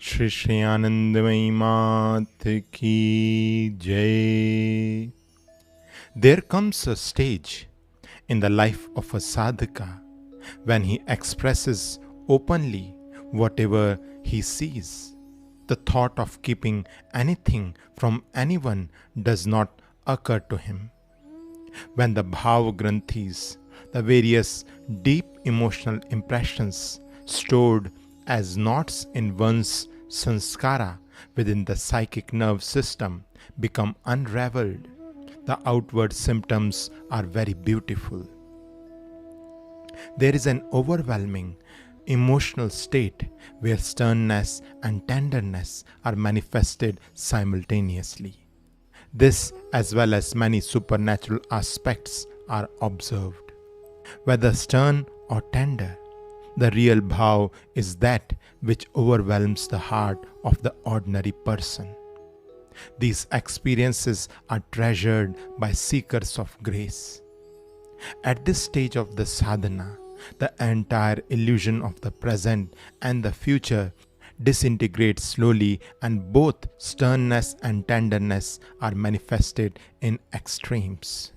Sri Anandamayi Ma ki Jai. There comes a stage in the life of a sadhaka when he expresses openly whatever he sees. The thought of keeping anything from anyone does not occur to him. When the bhava granthis, the various deep emotional impressions stored as knots in one's sanskara within the psychic nerve system become unraveled, the outward symptoms are very beautiful. There is an overwhelming emotional state where sternness and tenderness are manifested simultaneously. This, as well as many supernatural aspects, are observed. Whether stern or tender, the real bhav is that which overwhelms the heart of the ordinary person. These experiences are treasured by seekers of grace. At this stage of the sadhana, the entire illusion of the present and the future disintegrates slowly, and both sternness and tenderness are manifested in extremes.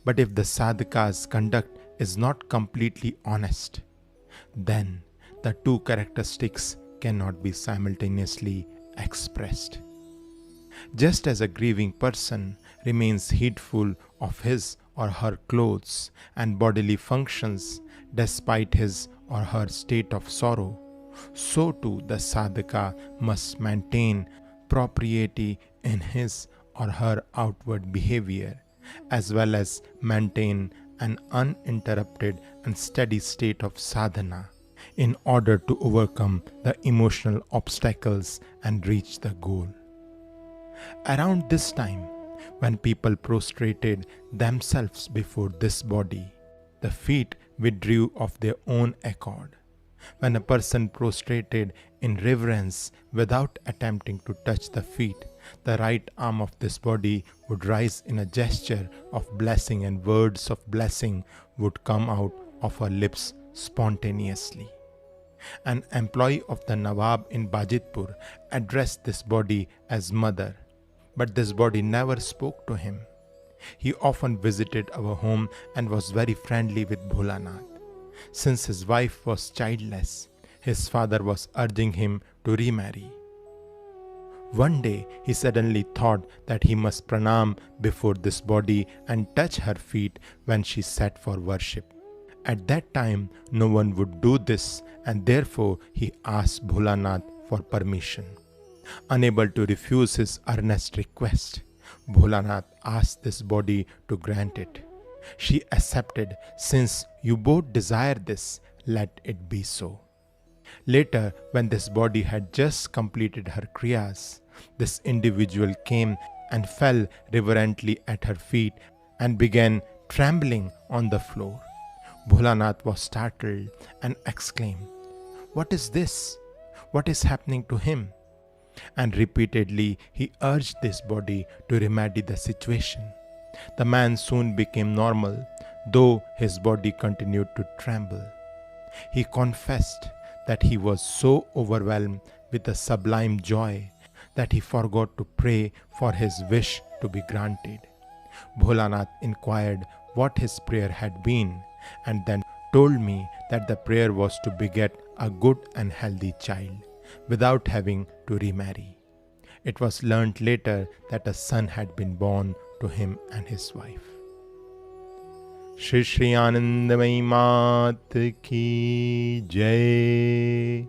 But if the sadhaka's conduct is not completely honest, then the two characteristics cannot be simultaneously expressed. Just as a grieving person remains heedful of his or her clothes and bodily functions despite his or her state of sorrow, so too the sadhaka must maintain propriety in his or her outward behavior, as well as maintain an uninterrupted and steady state of sadhana in order to overcome the emotional obstacles and reach the goal. Around this time, when people prostrated themselves before this body, the feet withdrew of their own accord. When a person prostrated in reverence without attempting to touch the feet, the right arm of this body would rise in a gesture of blessing, and words of blessing would come out of her lips spontaneously. An employee of the Nawab in Bajitpur addressed this body as mother, but this body never spoke to him. He often visited our home and was very friendly with Bholanath. Since his wife was childless, his father was urging him to remarry. One day he suddenly thought that he must pranam before this body and touch her feet when she sat for worship. At that time no one would do this, and therefore he asked Bholanath for permission. Unable to refuse his earnest request, Bholanath asked this body to grant it. She accepted. Since you both desire this, let it be so. Later, when this body had just completed her kriyas, this individual came and fell reverently at her feet and began trembling on the floor. Bholanath was startled and exclaimed, "What is this? What is happening to him?" And repeatedly he urged this body to remedy the situation. The man soon became normal, though his body continued to tremble. He confessed that he was so overwhelmed with a sublime joy that he forgot to pray for his wish to be granted. Bholanath inquired what his prayer had been, and then told me that the prayer was to beget a good and healthy child without having to remarry. It was learnt later that a son had been born to him and his wife. Sri Anandamayi Ma ki Jai.